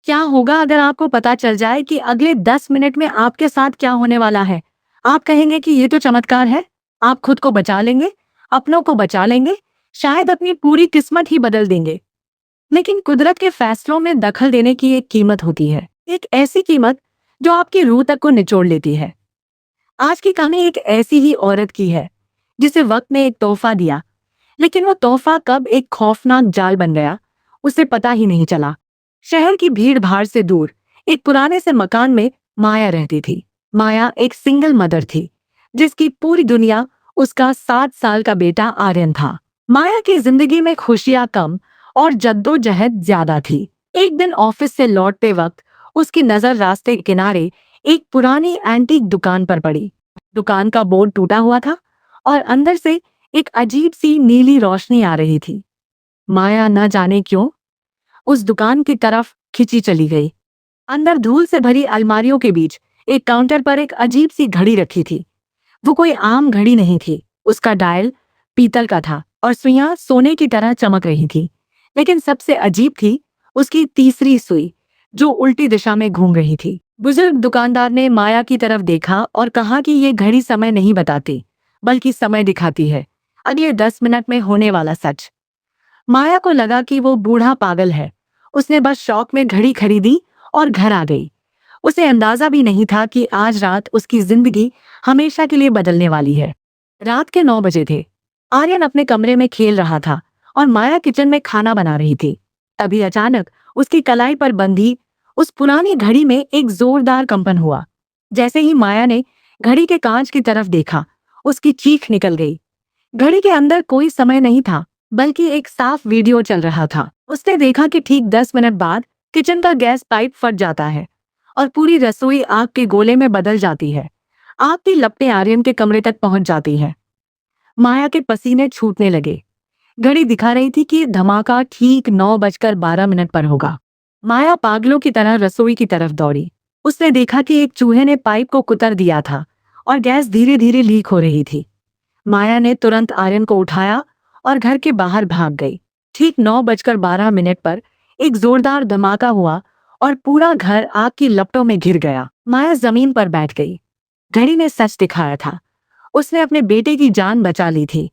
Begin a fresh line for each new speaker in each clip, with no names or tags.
क्या होगा अगर आपको पता चल जाए कि अगले 10 मिनट में आपके साथ क्या होने वाला है? आप कहेंगे कि ये तो चमत्कार है। आप खुद को बचा लेंगे, अपनों को बचा लेंगे, शायद अपनी पूरी किस्मत ही बदल देंगे। लेकिन कुदरत के फैसलों में दखल देने की एक कीमत होती है। एक ऐसी कीमत जो आपकी रूह तक को निचोड़ लेती है। आज की कहानी एक ऐसी ही औरत की है, जिसे वक्त ने एक तोहफा दिया, लेकिन वो तोहफा कब एक खौफनाक जाल बन गया, उसे पता ही नहीं चला। शहर की भीड़ भाड़ से दूर एक पुराने से मकान में माया रहती थी। माया एक सिंगल मदर थी, जिसकी पूरी दुनिया उसका 7 साल का बेटा आर्यन था। माया की जिंदगी में खुशियां कम और जद्दोजहद ज्यादा थी। एक दिन ऑफिस से लौटते वक्त उसकी नजर रास्ते के किनारे एक पुरानी एंटीक दुकान पर पड़ी। दुकान का बोर्ड टूटा हुआ था और अंदर से एक अजीब सी नीली रोशनी आ रही थी। माया न जाने क्यों उस दुकान की तरफ खिंची चली गई। अंदर धूल से भरी अलमारियों के बीच एक काउंटर पर एक अजीब सी घड़ी रखी थी। वो कोई आम घड़ी नहीं थी। उसका डायल पीतल का था और सुइयां सोने की तरह चमक रही थी। लेकिन सबसे अजीब थी उसकी तीसरी सुई, जो उल्टी दिशा में घूम रही थी। बुजुर्ग दुकानदार ने माया की तरफ देखा और कहा कि ये घड़ी समय नहीं बताती, बल्कि समय दिखाती है, अगले 10 मिनट में होने वाला सच। माया को लगा कि वो बूढ़ा पागल है। उसने बस शौक में घड़ी खरीदी और घर आ गई। उसे अंदाजा भी नहीं था कि आज रात उसकी जिंदगी हमेशा के लिए बदलने वाली है। रात के 9 बजे थे। आर्यन अपने कमरे में खेल रहा था और माया किचन में खाना बना रही थी। तभी अचानक उसकी कलाई पर बंधी उस पुरानी घड़ी में एक जोरदार कंपन हुआ। जैसे ही माया ने घड़ी के कांच की तरफ देखा, उसकी चीख निकल गई। घड़ी के अंदर कोई समय नहीं था, बल्कि एक साफ वीडियो चल रहा था। उसने देखा कि ठीक 10 मिनट बाद किचन का गैस पाइप फट जाता है और पूरी रसोई आग के गोले में बदल जाती है। आग की लपटें आर्यन के कमरे तक पहुंच जाती है। माया के पसीने छूटने लगे। घड़ी दिखा रही थी कि धमाका ठीक 9:12 पर होगा। माया पागलों की तरह रसोई की तरफ दौड़ी। उसने देखा कि एक चूहे ने पाइप को कुतर दिया था और गैस धीरे धीरे लीक हो रही थी। माया ने तुरंत आर्यन को उठाया और घर के बाहर भाग गई। ठीक 9:12 पर एक जोरदार धमाका हुआ और पूरा घर आग की लपटों में घिर गया। माया जमीन पर बैठ गई। घड़ी ने सच दिखाया था। उसने अपने बेटे की जान बचा ली थी।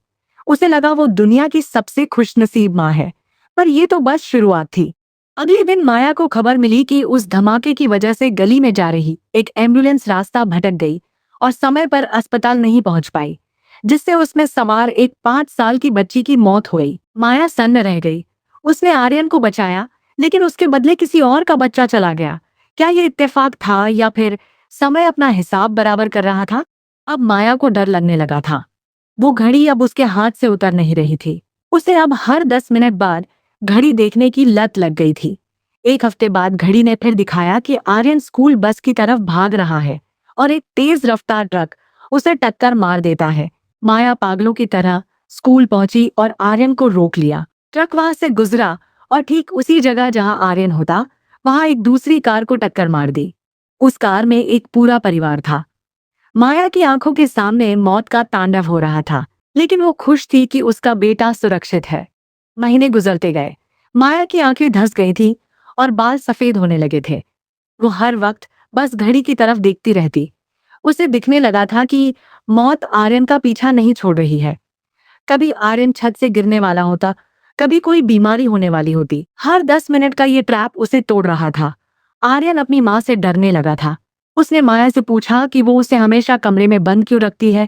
उसे लगा वो दुनिया की सबसे खुशनसीब माँ है, पर ये तो बस शुरुआत थी। अगले दिन माया को खबर मिली कि उस धमाके की वजह से गली में जा रही एक एम्बुलेंस रास्ता भटक गई और समय पर अस्पताल नहीं पहुंच पाई, जिससे उसमें सवार एक 5 साल की बच्ची की मौत हुई। माया सन्न रह गई। उसने आर्यन को बचाया, लेकिन उसके बदले किसी और का बच्चा चला गया। क्या ये इत्तेफाक था या फिर समय अपना हिसाब बराबर कर रहा था? अब माया को डर लगने लगा था। वो घड़ी अब उसके हाथ से उतर नहीं रही थी। उसे अब हर 10 मिनट बाद घड़ी देखने की लत लग गई थी। एक हफ्ते बाद घड़ी ने फिर दिखाया कि आर्यन स्कूल बस की तरफ भाग रहा है और एक तेज रफ्तार ट्रक उसे टक्कर मार देता है। माया पागलों की तरह स्कूल पहुंची और आर्यन को रोक लिया। ट्रक वहां से गुजरा और ठीक उसी जगह जहां आर्यन होता, वहां एक दूसरी कार को टक्कर मार दी। उस कार में एक पूरा परिवार था। माया की आंखों के सामने मौत का तांडव हो रहा था, लेकिन वो खुश थी कि उसका बेटा सुरक्षित है। महीने गुजरते गए। माया की आंखें धंस गई थी और बाल सफेद होने लगे थे। वो हर वक्त बस घड़ी की तरफ देखती रहती। उसे दिखने लगा था कि मौत आर्यन का पीछा नहीं छोड़ रही है। कभी आर्यन छत से गिरने वाला होता, कभी कोई बीमारी होने वाली होती। हर 10 मिनट का ये ट्रैप उसे तोड़ रहा था। आर्यन अपनी माँ से डरने लगा था। उसने माया से पूछा कि वो उसे हमेशा कमरे में बंद क्यों रखती है।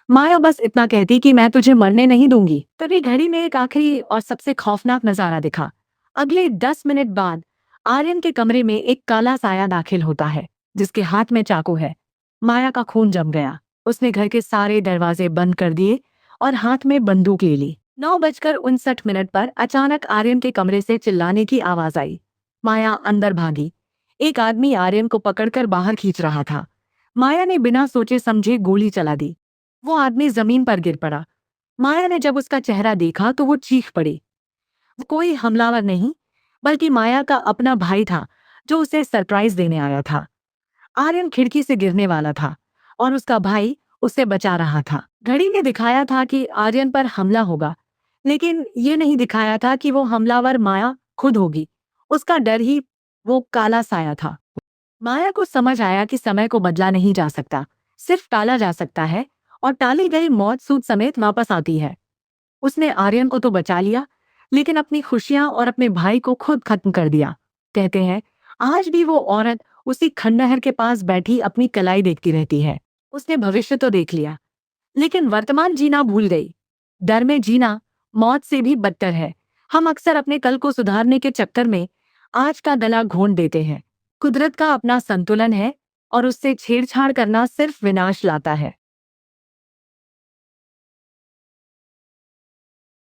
माया बस इतना कहती कि मैं तुझे मरने नहीं दूंगी। तभी घड़ी में एक आखिरी और सबसे खौफनाक नजारा दिखा। अगले 10 मिनट बाद आर्यन के कमरे में एक काला साया दाखिल होता है, जिसके हाथ में चाकू है। माया का खून जम गया। उसने घर के सारे दरवाजे बंद कर दिए और हाथ में बंदूक ले ली। 9:59 पर अचानक आर्यन के कमरे से चिल्लाने की आवाज आई। माया अंदर भागी। एक आदमी आर्यन को पकड़कर बाहर खींच रहा था। माया ने बिना सोचे समझे गोली चला दी। वो आदमी जमीन पर गिर पड़ा। माया ने जब उसका चेहरा देखा तो वो चीख पड़ी। वो कोई हमलावर नहीं, बल्कि माया का अपना भाई था, जो उसे सरप्राइज देने आया था। आर्यन खिड़की से गिरने वाला था और उसका भाई उसे बचा रहा था। घड़ी ने दिखाया था कि आर्यन पर हमला होगा, लेकिन ये नहीं दिखाया था कि वो हमलावर माया खुद होगी। उसका डर ही वो काला साया था। माया को समझ आया कि समय को बदला नहीं जा सकता, सिर्फ टाला जा सकता है, और टाली गई मौत सूद समेत वापस आती है। उसने आर्यन को तो बचा लिया, लेकिन अपनी खुशियां और अपने भाई को खुद खत्म कर दिया। कहते हैं आज भी वो औरत उसी खंडहर के पास बैठी अपनी कलाई देखती रहती है। उसने भविष्य तो देख लिया, लेकिन वर्तमान जीना भूल गई। डर में जीना मौत से भी बदतर है। हम अक्सर अपने कल को सुधारने के चक्कर में आज का गला घोंट देते हैं। कुदरत का अपना संतुलन है, और उससे छेड़छाड़ करना सिर्फ विनाश लाता है।